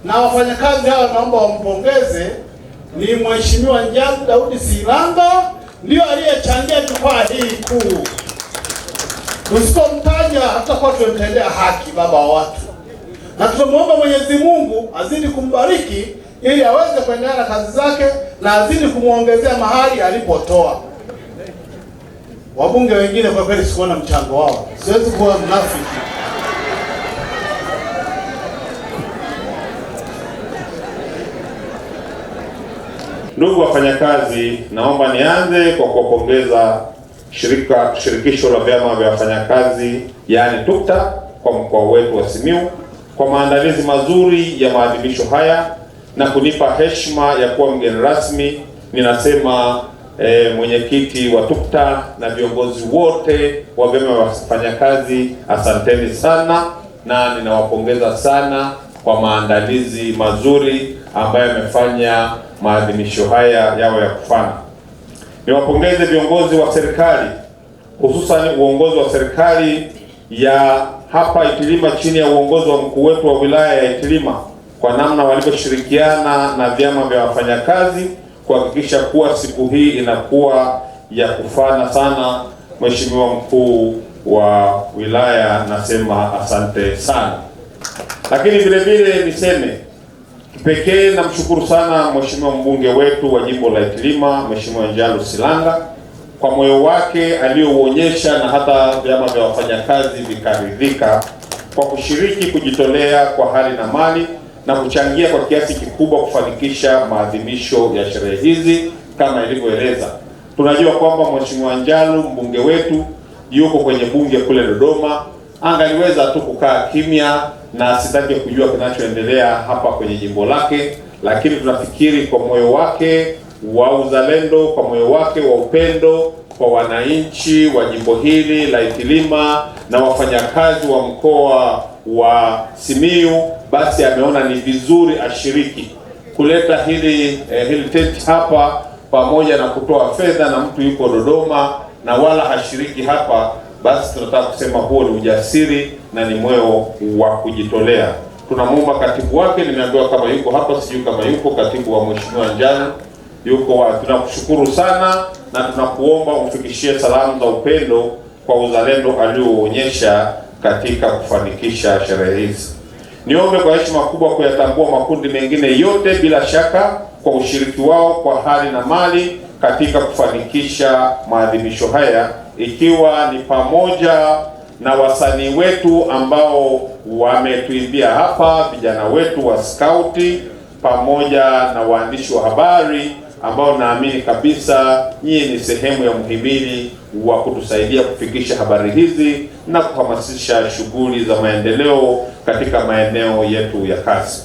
na wafanyakazi hawa naomba wampongeze ni Mheshimiwa Njalu Daudi Silanga, ndio aliyechangia jukwaa hili kuu. Tusipomtaja hatakuwa tumemtendea haki baba wa watu, na tunamwomba Mwenyezi Mungu azidi kumbariki ili aweze kuendelea na kazi zake na azidi kumuongezea mahali alipotoa. Wabunge wengine kwa kweli sikuona mchango wao, siwezi kuwa mnafiki. Ndugu wafanyakazi, naomba nianze kwa kuwapongeza shirikisho la vyama vya wafanyakazi yaani TUCTA kwa mkoa wetu wa Simiyu kwa maandalizi mazuri ya maadhimisho haya na kunipa heshima ya kuwa mgeni rasmi. Ninasema mwenyekiti wa TUCTA na viongozi wote wa vyama vya wafanyakazi, asanteni sana na ninawapongeza sana kwa maandalizi mazuri ambayo yamefanya maadhimisho haya yawe ya kufana. Niwapongeze viongozi wa serikali, hususan uongozi wa serikali ya hapa Itilima chini ya uongozi wa mkuu wetu wa wilaya ya Itilima kwa namna walivyoshirikiana na vyama vya wafanyakazi kuhakikisha kuwa siku hii inakuwa ya kufana sana. Mheshimiwa mkuu wa wilaya, nasema asante sana. Lakini vile vile niseme kipekee namshukuru sana Mheshimiwa mbunge wetu wa jimbo la Itilima, Mheshimiwa Njalu Silanga kwa moyo wake aliouonyesha na hata vyama vya wafanyakazi vikaridhika kwa kushiriki, kujitolea kwa hali na mali na kuchangia kwa kiasi kikubwa kufanikisha maadhimisho ya sherehe hizi kama ilivyoeleza. Tunajua kwamba Mheshimiwa Njalu mbunge wetu yuko kwenye bunge kule Dodoma, angaliweza tu kukaa kimya na sitaki kujua kinachoendelea hapa kwenye jimbo lake, lakini tunafikiri kwa moyo wake wa uzalendo, kwa moyo wake wa upendo kwa wananchi wa jimbo hili la Itilima na wafanyakazi wa mkoa wa Simiyu, basi ameona ni vizuri ashiriki kuleta hili tent hapa, pamoja na kutoa fedha na mtu yuko Dodoma na wala hashiriki hapa. Basi tunataka kusema huo ni ujasiri na ni moyo wa kujitolea. Tunamuomba katibu wake, nimeambiwa kama yuko hapa, sijui kama yuko katibu wa Mheshimiwa Njalu yuko. Tunakushukuru sana na tunakuomba umfikishie salamu za upendo kwa uzalendo alioonyesha katika kufanikisha sherehe hizi. Niombe kwa heshima kubwa kuyatambua makundi mengine yote bila shaka kwa ushiriki wao kwa hali na mali katika kufanikisha maadhimisho haya, ikiwa ni pamoja na wasanii wetu ambao wametuimbia hapa, vijana wetu wa skauti, pamoja na waandishi wa habari ambao naamini kabisa nyinyi ni sehemu ya mhimili wa kutusaidia kufikisha habari hizi na kuhamasisha shughuli za maendeleo katika maeneo yetu ya kazi.